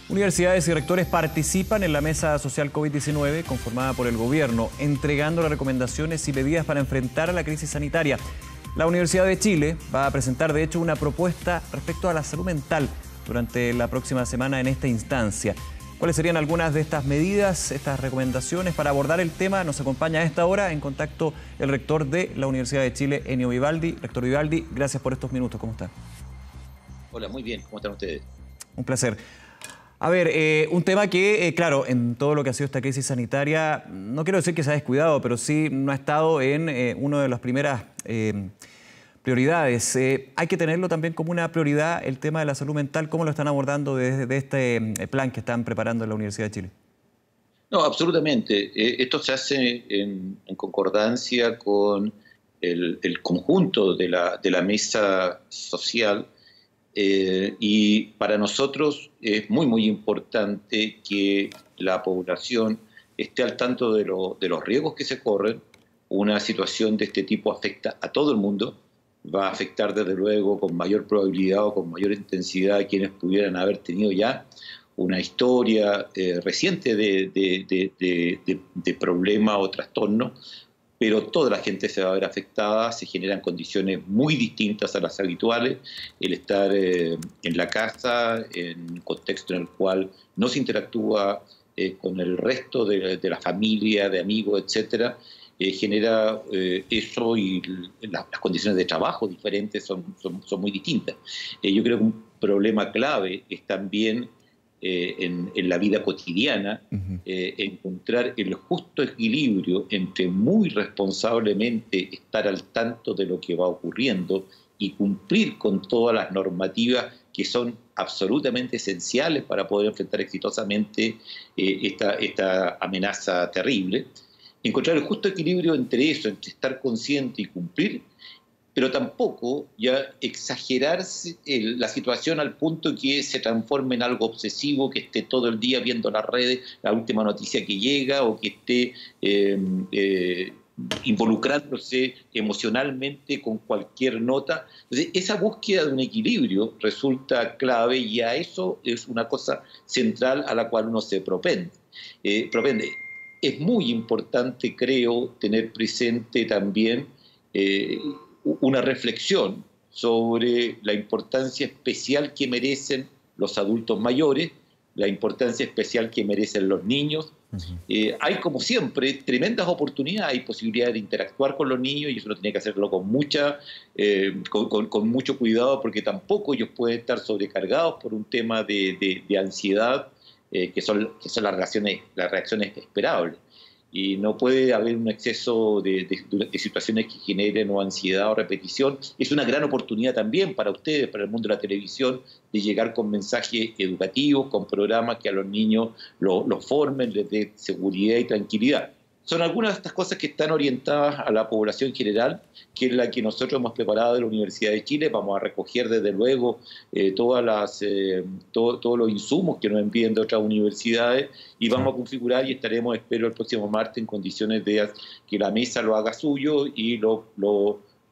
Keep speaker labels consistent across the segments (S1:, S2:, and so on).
S1: Universidades y rectores participan en la mesa social COVID-19 conformada por el gobierno, entregando las recomendaciones y medidas para enfrentar a la crisis sanitaria. La Universidad de Chile va a presentar, de hecho, una propuesta respecto a la salud mental durante la próxima semana en esta instancia. ¿Cuáles serían algunas de estas medidas, estas recomendaciones para abordar el tema? Nos acompaña a esta hora en contacto el rector de la Universidad de Chile, Ennio Vivaldi. Rector Vivaldi, gracias por estos minutos. ¿Cómo está?
S2: Hola, muy bien. ¿Cómo están ustedes?
S1: Un placer. A ver, un tema que, claro, en todo lo que ha sido esta crisis sanitaria, no quiero decir que se ha descuidado, pero sí no ha estado en una de las primeras prioridades. Hay que tenerlo también como una prioridad el tema de la salud mental. ¿Cómo lo están abordando desde este plan que están preparando en la Universidad de Chile?
S2: No, absolutamente. Esto se hace en concordancia con el conjunto de la mesa social. Y para nosotros es muy importante que la población esté al tanto de los riesgos que se corren. Una situación de este tipo afecta a todo el mundo, va a afectar desde luego con mayor probabilidad o con mayor intensidad a quienes pudieran haber tenido ya una historia reciente de problema o trastorno, pero toda la gente se va a ver afectada, se generan condiciones muy distintas a las habituales, el estar en la casa, en un contexto en el cual no se interactúa con el resto de la familia, de amigos, etcétera, genera eso, y las condiciones de trabajo diferentes son muy distintas. Yo creo que un problema clave es también en la vida cotidiana, encontrar el justo equilibrio entre muy responsablemente estar al tanto de lo que va ocurriendo y cumplir con todas las normativas que son absolutamente esenciales para poder enfrentar exitosamente esta amenaza terrible. Encontrar el justo equilibrio entre eso, entre estar consciente y cumplir, pero tampoco ya exagerarse la situación al punto que se transforme en algo obsesivo, que esté todo el día viendo las redes, la última noticia que llega, o que esté involucrándose emocionalmente con cualquier nota. Entonces, esa búsqueda de un equilibrio resulta clave, y a eso es una cosa central a la cual uno se propende. Es muy importante, creo, tener presente también una reflexión sobre la importancia especial que merecen los adultos mayores, la importancia especial que merecen los niños. Hay, como siempre, tremendas oportunidades, hay posibilidades de interactuar con los niños, y eso uno tiene que hacerlo con mucho cuidado, porque tampoco ellos pueden estar sobrecargados por un tema de ansiedad, que son las reacciones esperables. Y no puede haber un exceso de situaciones que generen o ansiedad o repetición. Es una gran oportunidad también para ustedes, para el mundo de la televisión, de llegar con mensajes educativos, con programas que a los niños los formen, les dé seguridad y tranquilidad. Son algunas de estas cosas que están orientadas a la población general, que es la que nosotros hemos preparado de la Universidad de Chile. Vamos a recoger, desde luego, todos los insumos que nos envíen de otras universidades, y vamos a configurar, y estaremos, espero, el próximo martes en condiciones de que la mesa lo haga suyo y lo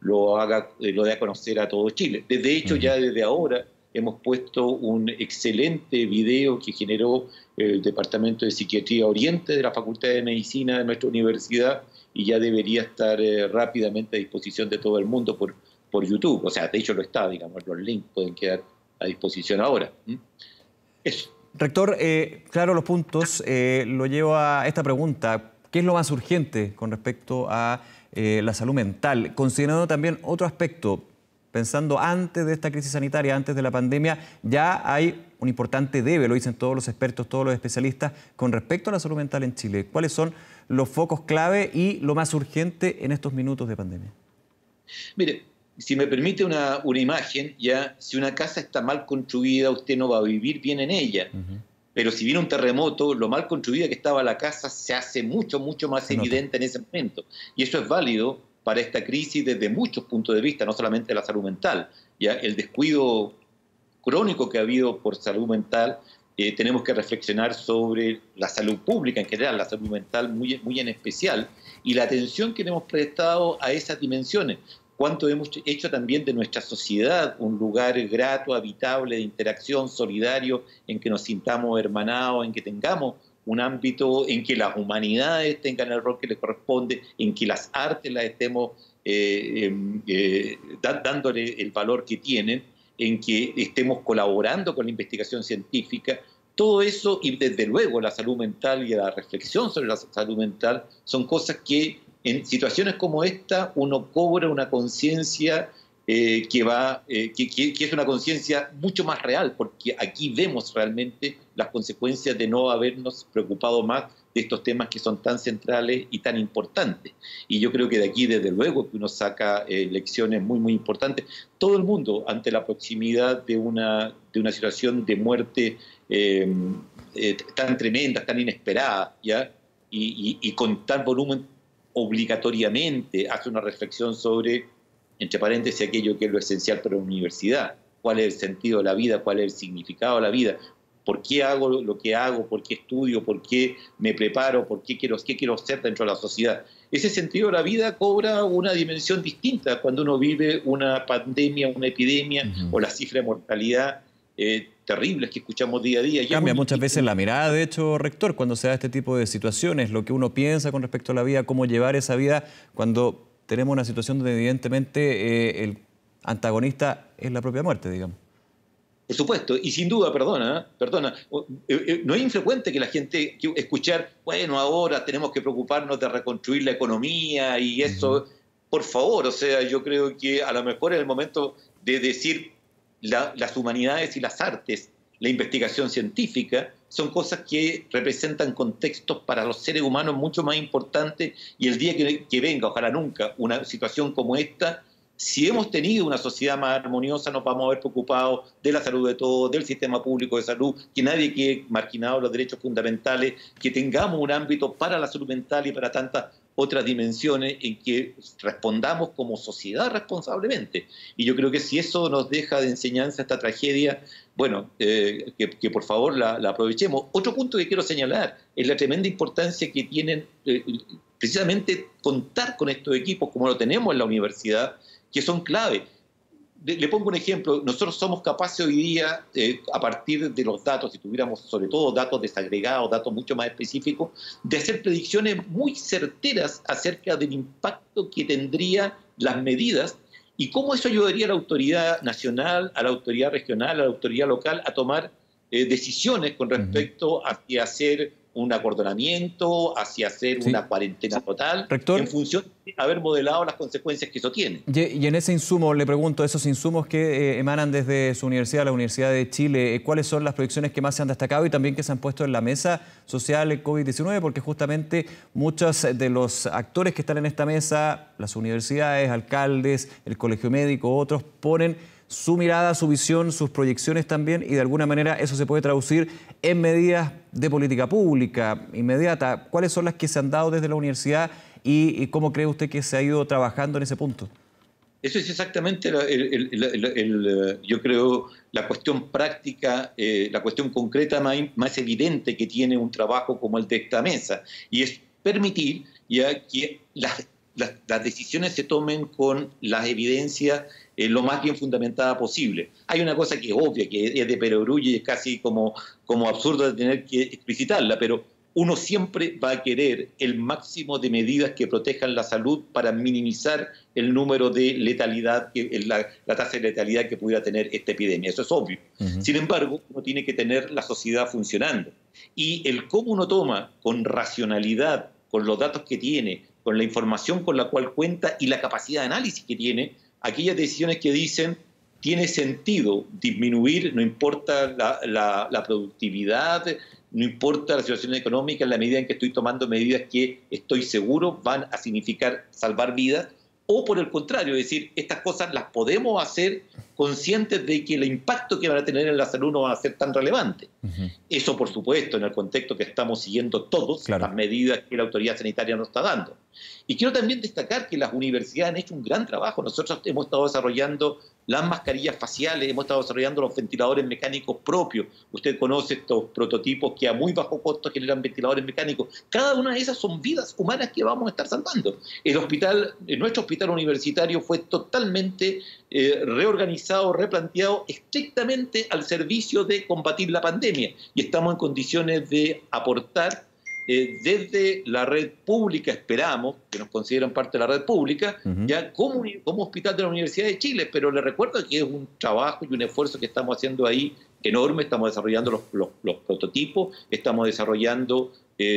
S2: dé a conocer a todo Chile. De hecho, ya desde ahora hemos puesto un excelente video que generó el Departamento de Psiquiatría Oriente de la Facultad de Medicina de nuestra universidad, y ya debería estar rápidamente a disposición de todo el mundo por YouTube. O sea, de hecho lo está, digamos, los links pueden quedar a disposición ahora. Eso.
S1: Rector, claro, los puntos, lo llevo a esta pregunta. ¿Qué es lo más urgente con respecto a la salud mental? Considerando también otro aspecto, pensando antes de esta crisis sanitaria, antes de la pandemia, ya hay un importante debe, lo dicen todos los expertos, todos los especialistas, con respecto a la salud mental en Chile. ¿Cuáles son los focos clave y lo más urgente en estos minutos de pandemia?
S2: Mire, si me permite una imagen, ya, si una casa está mal construida, usted no va a vivir bien en ella. Pero si viene un terremoto, lo mal construida que estaba la casa se hace mucho más evidente en ese momento. Y eso es válido para esta crisis desde muchos puntos de vista, no solamente de la salud mental. Ya el descuido crónico que ha habido por salud mental, tenemos que reflexionar sobre la salud pública en general, la salud mental muy en especial, y la atención que le hemos prestado a esas dimensiones. cuánto hemos hecho también de nuestra sociedad un lugar grato, habitable, de interacción, solidario, en que nos sintamos hermanados, en que tengamos un ámbito en que las humanidades tengan el rol que les corresponde, en que las artes las estemos dándole el valor que tienen, en que estemos colaborando con la investigación científica. Todo eso, y desde luego la salud mental y la reflexión sobre la salud mental, son cosas que en situaciones como esta uno cobra una conciencia que es una conciencia mucho más real, porque aquí vemos realmente las consecuencias de no habernos preocupado más de estos temas que son tan centrales y tan importantes. Y yo creo que de aquí, desde luego, que uno saca lecciones muy, muy importantes. Todo el mundo, ante la proximidad de una situación de muerte tan tremenda, tan inesperada, ¿ya? Y con tal volumen, obligatoriamente hace una reflexión sobre, entre paréntesis, aquello que es lo esencial para la universidad. ¿Cuál es el sentido de la vida? ¿Cuál es el significado de la vida? ¿Por qué hago lo que hago? ¿Por qué estudio? ¿Por qué me preparo? ¿Por qué quiero ser dentro de la sociedad? Ese sentido de la vida cobra una dimensión distinta cuando uno vive una pandemia, una epidemia, o la cifra de mortalidad terribles que escuchamos día a día.
S1: Cambia muchas veces la mirada, de hecho, rector, cuando se da este tipo de situaciones, lo que uno piensa con respecto a la vida, cómo llevar esa vida cuando tenemos una situación donde evidentemente el antagonista es la propia muerte, digamos.
S2: Por supuesto, y sin duda, perdona, no es infrecuente que la gente escuchar, bueno, ahora tenemos que preocuparnos de reconstruir la economía y eso, por favor, o sea, yo creo que a lo mejor es el momento de decir las humanidades y las artes, la investigación científica, son cosas que representan contextos para los seres humanos mucho más importantes, y el día que venga, ojalá nunca, una situación como esta, si hemos tenido una sociedad más armoniosa, nos vamos a haber preocupado de la salud de todos, del sistema público de salud, que nadie quede marginado los derechos fundamentales, que tengamos un ámbito para la salud mental y para tantas otras dimensiones en que respondamos como sociedad responsablemente. Y yo creo que si eso nos deja de enseñanza esta tragedia, bueno, que por favor la aprovechemos. Otro punto que quiero señalar es la tremenda importancia que tienen precisamente contar con estos equipos, como lo tenemos en la universidad, que son clave. Le pongo un ejemplo. Nosotros somos capaces hoy día, a partir de los datos, si tuviéramos sobre todo datos desagregados, datos mucho más específicos, de hacer predicciones muy certeras acerca del impacto que tendrían las medidas y cómo eso ayudaría a la autoridad nacional, a la autoridad regional, a la autoridad local a tomar decisiones con respecto hacia hacer un acordonamiento, hacia hacer una cuarentena total,
S1: rector,
S2: en función de haber modelado las consecuencias que eso tiene.
S1: Y en ese insumo, le pregunto, esos insumos que emanan desde su universidad, la Universidad de Chile, ¿cuáles son las proyecciones que más se han destacado y también que se han puesto en la mesa social COVID-19? Porque justamente muchos de los actores que están en esta mesa, las universidades, alcaldes, el colegio médico, otros, ponen su mirada, su visión, sus proyecciones también, y de alguna manera eso se puede traducir en medidas de política pública inmediata. ¿Cuáles son las que se han dado desde la universidad y cómo cree usted que se ha ido trabajando en ese punto?
S2: Eso es exactamente, yo creo, la cuestión práctica, la cuestión concreta más evidente que tiene un trabajo como el de esta mesa, y es permitir ya que las decisiones se tomen con las evidencias lo más bien fundamentada posible. Hay una cosa que es obvia, que es de perogrullo y es casi como absurdo de tener que explicitarla, pero uno siempre va a querer el máximo de medidas que protejan la salud para minimizar el número de letalidad, la tasa de letalidad que pudiera tener esta epidemia. Eso es obvio. Sin embargo, uno tiene que tener la sociedad funcionando. Y el cómo uno toma con racionalidad, con los datos que tiene, con la información con la cual cuenta y la capacidad de análisis que tiene, aquellas decisiones que dicen tiene sentido disminuir, no importa la productividad, no importa la situación económica, en la medida en que estoy tomando medidas que estoy seguro van a significar salvar vidas, o por el contrario, es decir, estas cosas las podemos hacer conscientes de que el impacto que van a tener en la salud no va a ser tan relevante.
S1: Ujú.
S2: Eso, por supuesto, en el contexto que estamos siguiendo todos,
S1: Claro.
S2: las medidas que la autoridad sanitaria nos está dando. Y quiero también destacar que las universidades han hecho un gran trabajo. Nosotros hemos estado desarrollando las mascarillas faciales, hemos estado desarrollando los ventiladores mecánicos propios. Usted conoce estos prototipos que a muy bajo costo generan ventiladores mecánicos. Cada una de esas son vidas humanas que vamos a estar salvando. Nuestro hospital universitario fue totalmente reorganizado, replanteado estrictamente al servicio de combatir la pandemia. Y estamos en condiciones de aportar desde la red pública, esperamos, que nos consideran parte de la red pública,
S1: Ujú.
S2: ya como hospital de la Universidad de Chile, pero les recuerdo que es un trabajo y un esfuerzo que estamos haciendo ahí enorme. Estamos desarrollando los prototipos, estamos desarrollando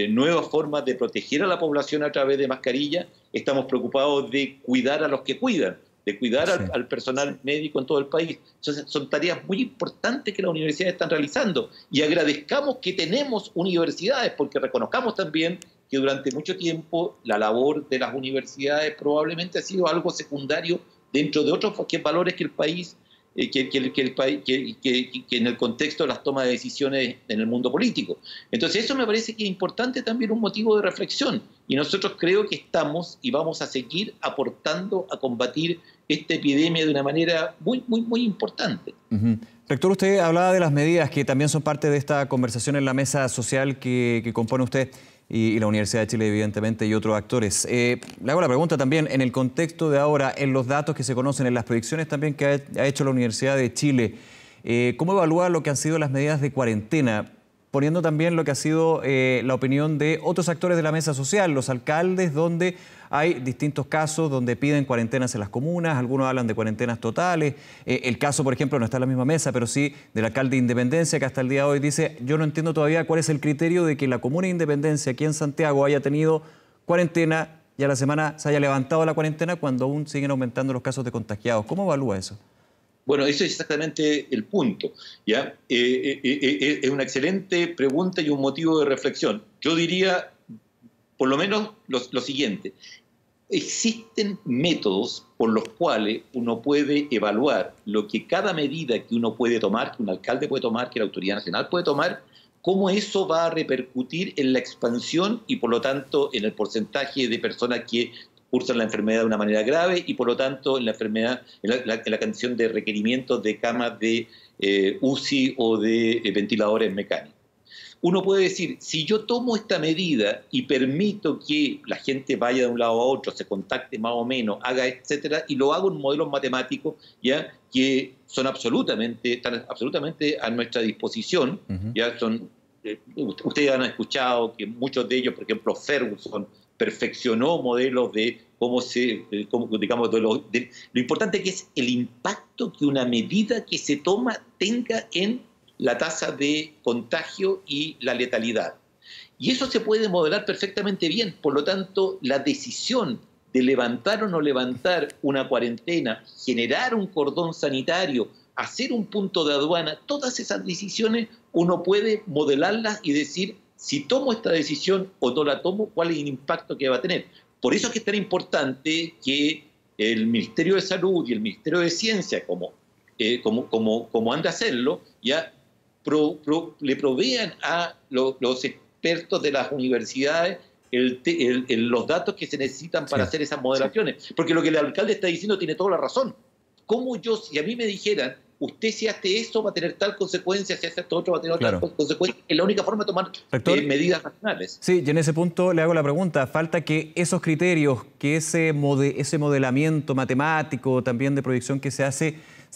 S2: nuevas formas de proteger a la población a través de mascarillas, estamos preocupados de cuidar a los que cuidan, de cuidar
S1: Sí.
S2: al personal médico en todo el país. Entonces, son tareas muy importantes que las universidades están realizando y agradezcamos que tenemos universidades, porque reconozcamos también que durante mucho tiempo la labor de las universidades probablemente ha sido algo secundario dentro de otros valores que el país, que en el contexto de las tomas de decisiones en el mundo político. Entonces eso me parece que es importante, también un motivo de reflexión, y nosotros creo que estamos y vamos a seguir aportando a combatir esta epidemia de una manera muy, muy, muy importante.
S1: Ujú. Rector, usted hablaba de las medidas que también son parte de esta conversación en la mesa social que compone usted y la Universidad de Chile, evidentemente, y otros actores. Le hago la pregunta también, en el contexto de ahora, en los datos que se conocen, en las proyecciones también que ha hecho la Universidad de Chile, ¿cómo evalúa lo que han sido las medidas de cuarentena? Poniendo también lo que ha sido la opinión de otros actores de la mesa social, los alcaldes, donde hay distintos casos donde piden cuarentenas en las comunas, algunos hablan de cuarentenas totales. El caso, por ejemplo, no está en la misma mesa, pero sí del alcalde de Independencia, que hasta el día de hoy dice, yo no entiendo todavía cuál es el criterio de que la comuna de Independencia aquí en Santiago haya tenido cuarentena y a la semana se haya levantado la cuarentena cuando aún siguen aumentando los casos de contagiados. ¿Cómo evalúa eso?
S2: Bueno, eso es exactamente el punto, ¿ya? Es una excelente pregunta y un motivo de reflexión. Yo diría, por lo menos, lo siguiente. Existen métodos por los cuales uno puede evaluar lo que cada medida que uno puede tomar, que un alcalde puede tomar, que la autoridad nacional puede tomar, cómo eso va a repercutir en la expansión y, por lo tanto, en el porcentaje de personas que cursan la enfermedad de una manera grave y, por lo tanto, en la enfermedad, en la condición de requerimientos de camas de UCI o de ventiladores mecánicos. Uno puede decir, si yo tomo esta medida y permito que la gente vaya de un lado a otro, se contacte más o menos, haga etcétera, y lo hago en modelos matemáticos, ya, que son están absolutamente a nuestra disposición, ya son, ustedes han escuchado que muchos de ellos, por ejemplo, Ferguson perfeccionó modelos de digamos, lo importante que es el impacto que una medida que se toma tenga en la tasa de contagio y la letalidad. Y eso se puede modelar perfectamente bien. Por lo tanto, la decisión de levantar o no levantar una cuarentena, generar un cordón sanitario, hacer un punto de aduana, todas esas decisiones uno puede modelarlas y decir, si tomo esta decisión o no la tomo, cuál es el impacto que va a tener. Por eso es que es tan importante que el Ministerio de Salud y el Ministerio de Ciencia, como han de hacerlo, ya le provean a los expertos de las universidades los datos que se necesitan para hacer esas modelaciones. Porque lo que el alcalde está diciendo tiene toda la razón. ¿Cómo si a mí me dijeran, usted si hace esto va a tener tal consecuencia, si hace esto otro va a tener otra consecuencia? Es la única forma de tomar medidas racionales.
S1: Sí, y en ese punto le hago la pregunta. Falta que esos criterios, que ese modelamiento matemático también de proyección que se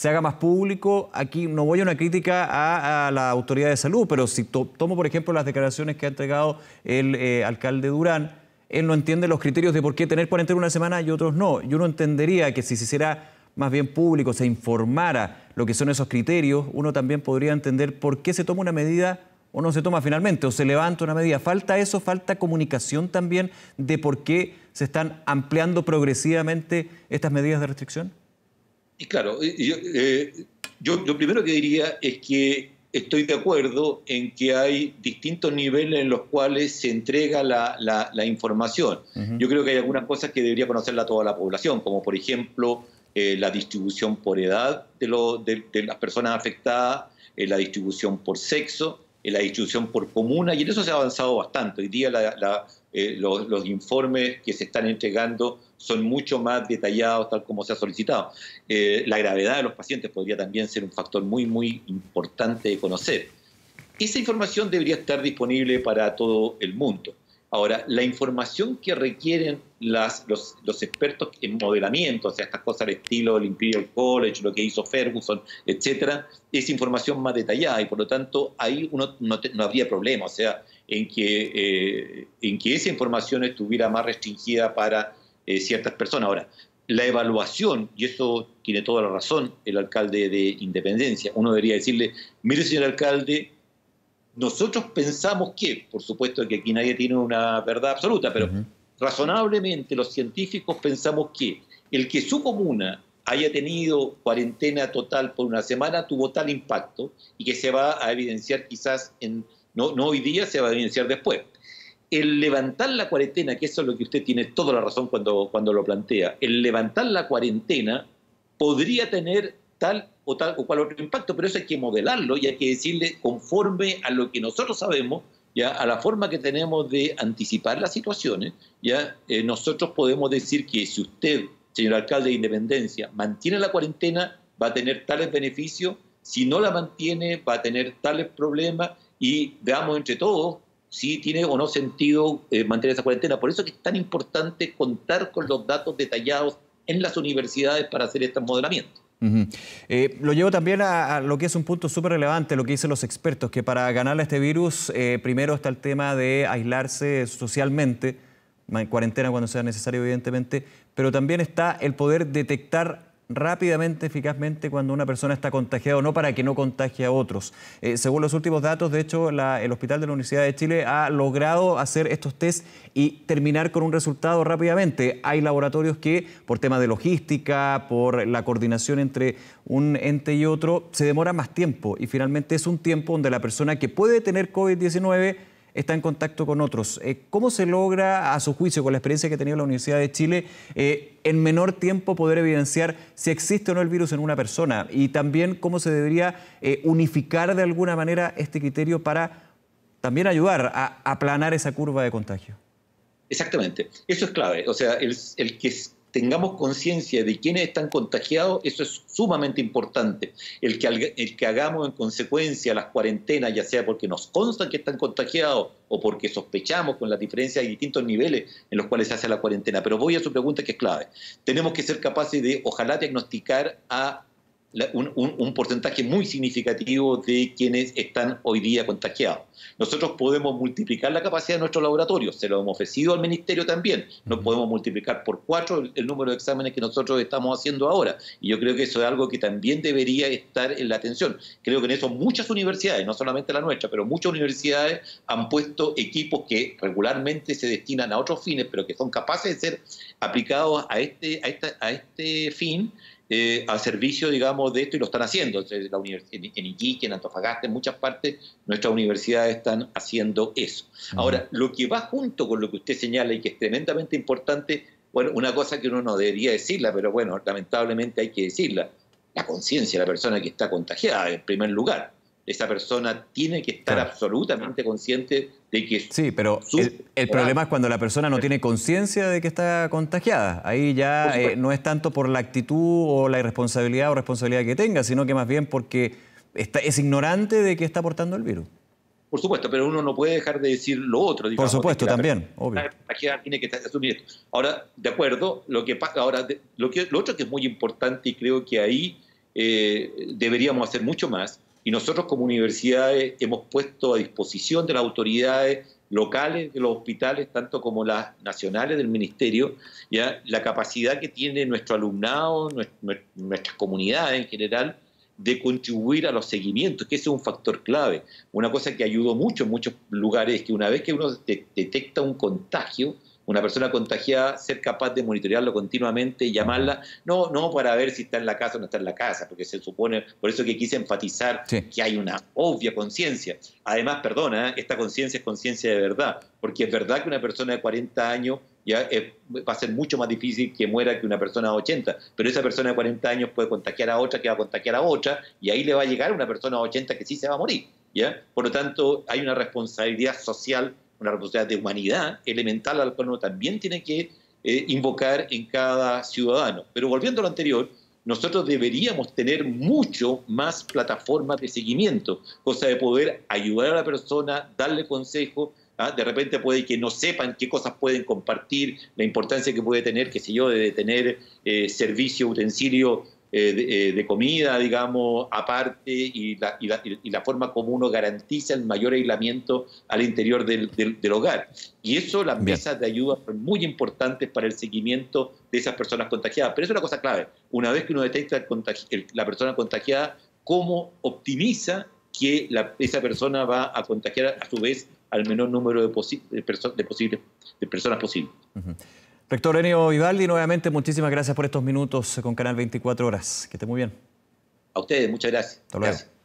S1: haga más público. Aquí no voy a una crítica a la autoridad de salud, pero si tomo, por ejemplo, las declaraciones que ha entregado el alcalde Durán, él no entiende los criterios de por qué tener cuarentena una semana y otros no. Yo no entendería que si se hiciera más bien público, se informara lo que son esos criterios, uno también podría entender por qué se toma una medida o no se toma finalmente, o se levanta una medida. ¿Falta eso? ¿Falta comunicación también de por qué se están ampliando progresivamente estas medidas de restricción?
S2: Y claro, yo lo primero que diría es que estoy de acuerdo en que hay distintos niveles en los cuales se entrega la información. Yo creo que hay algunas cosas que debería conocerla toda la población, como por ejemplo la distribución por edad de las personas afectadas, la distribución por sexo, la distribución por comuna, y en eso se ha avanzado bastante. Hoy día los informes que se están entregando son mucho más detallados, tal como se ha solicitado. La gravedad de los pacientes podría también ser un factor muy, muy importante de conocer. Esa información debería estar disponible para todo el mundo. Ahora, la información que requieren los expertos en modelamiento, o sea, estas cosas al estilo del Imperial College, lo que hizo Ferguson, etcétera, es información más detallada y por lo tanto ahí uno no habría problema, o sea, en que esa información estuviera más restringida para ciertas personas. Ahora, la evaluación, y eso tiene toda la razón el alcalde de Independencia, uno debería decirle, mire señor alcalde, nosotros pensamos que, por supuesto que aquí nadie tiene una verdad absoluta, pero razonablemente los científicos pensamos que el que su comuna haya tenido cuarentena total por una semana tuvo tal impacto y que se va a evidenciar quizás, no hoy día, se va a evidenciar después. El levantar la cuarentena, que eso es lo que usted tiene toda la razón cuando lo plantea, el levantar la cuarentena podría tener tal o cual otro impacto, pero eso hay que modelarlo y hay que decirle conforme a lo que nosotros sabemos, ya a la forma que tenemos de anticipar las situaciones, ya nosotros podemos decir que si usted, señor alcalde de Independencia, mantiene la cuarentena, va a tener tales beneficios, si no la mantiene, va a tener tales problemas y veamos entre todos si tiene o no sentido mantener esa cuarentena. Por eso es que es tan importante contar con los datos detallados en las universidades para hacer estos modelamientos.
S1: Lo llevo también a lo que es un punto súper relevante, lo que dicen los expertos, que para ganarle a este virus, primero está el tema de aislarse socialmente, en cuarentena cuando sea necesario, evidentemente, pero también está el poder detectar rápidamente, eficazmente, cuando una persona está contagiada o no, para que no contagie a otros. Según los últimos datos, de hecho, el Hospital de la Universidad de Chile ha logrado hacer estos test y terminar con un resultado rápidamente. Hay laboratorios que, por temas de logística, por la coordinación entre un ente y otro, se demora más tiempo y finalmente es un tiempo donde la persona que puede tener COVID-19 está en contacto con otros. ¿Cómo se logra, a su juicio, con la experiencia que ha tenido la Universidad de Chile, en menor tiempo poder evidenciar si existe o no el virus en una persona? Y también cómo se debería unificar de alguna manera este criterio para también ayudar a aplanar esa curva de contagio.
S2: Exactamente, eso es clave. O sea, el que tengamos conciencia de quiénes están contagiados, eso es sumamente importante. El que hagamos en consecuencia las cuarentenas, ya sea porque nos consta que están contagiados o porque sospechamos con las diferencias de distintos niveles en los cuales se hace la cuarentena. Pero voy a su pregunta, que es clave. Tenemos que ser capaces de, ojalá, diagnosticar a un porcentaje muy significativo de quienes están hoy día contagiados. Nosotros podemos multiplicar la capacidad de nuestros laboratorios, se lo hemos ofrecido al Ministerio también, no podemos multiplicar por 4 el número de exámenes que nosotros estamos haciendo ahora, y yo creo que eso es algo que también debería estar en la atención. Creo que en eso muchas universidades, no solamente la nuestra, pero muchas universidades han puesto equipos que regularmente se destinan a otros fines, pero que son capaces de ser aplicados a este fin, al servicio, digamos, de esto, y lo están haciendo. En Iquique, en Antofagasta, en muchas partes, nuestras universidades están haciendo eso. Ahora, lo que va junto con lo que usted señala y que es tremendamente importante, bueno, una cosa que uno no debería decirla, pero bueno, lamentablemente hay que decirla, la conciencia de la persona que está contagiada, en primer lugar. Esa persona tiene que estar absolutamente consciente de que...
S1: Sí, pero el problema es cuando la persona no tiene conciencia de que está contagiada. Ahí ya no es tanto por la actitud o la irresponsabilidad o responsabilidad que tenga, sino que más bien porque es ignorante de que está portando el virus.
S2: Por supuesto, pero uno no puede dejar de decir lo otro. Digamos,
S1: por supuesto, también, obvio.
S2: Tiene que asumir esto. Ahora, de acuerdo, lo otro que es muy importante, y creo que ahí deberíamos hacer mucho más, y nosotros como universidades hemos puesto a disposición de las autoridades locales de los hospitales, tanto como las nacionales del Ministerio, ya la capacidad que tiene nuestro alumnado, nuestras comunidades en general, de contribuir a los seguimientos, que ese es un factor clave. Una cosa que ayudó mucho en muchos lugares es que una vez que uno detecta un contagio, una persona contagiada, ser capaz de monitorearlo continuamente y llamarla, no para ver si está en la casa o no está en la casa, porque se supone, por eso que quise enfatizar que hay una obvia conciencia. Además, perdona, esta conciencia es conciencia de verdad, porque es verdad que una persona de 40 años ya va a ser mucho más difícil que muera que una persona de 80, pero esa persona de 40 años puede contagiar a otra, que va a contagiar a otra, y ahí le va a llegar a una persona de 80 que sí se va a morir, ¿ya? Por lo tanto, hay una responsabilidad social, una responsabilidad de humanidad elemental al cual uno también tiene que invocar en cada ciudadano. Pero volviendo a lo anterior, nosotros deberíamos tener mucho más plataformas de seguimiento, cosa de poder ayudar a la persona, darle consejo. De repente puede que no sepan qué cosas pueden compartir, la importancia que puede tener, qué sé yo, de tener servicio, utensilio de comida, digamos, aparte, y la forma como uno garantiza el mayor aislamiento al interior del hogar. Y eso, las mesas de ayuda son muy importantes para el seguimiento de esas personas contagiadas. Pero eso es una cosa clave. Una vez que uno detecta la persona contagiada, ¿cómo optimiza que esa persona va a contagiar a su vez al menor número de personas posible?
S1: Rector Ennio Vivaldi, nuevamente muchísimas gracias por estos minutos con Canal 24 Horas. Que esté muy bien.
S2: A ustedes, muchas gracias.
S1: Hasta luego.
S2: Gracias.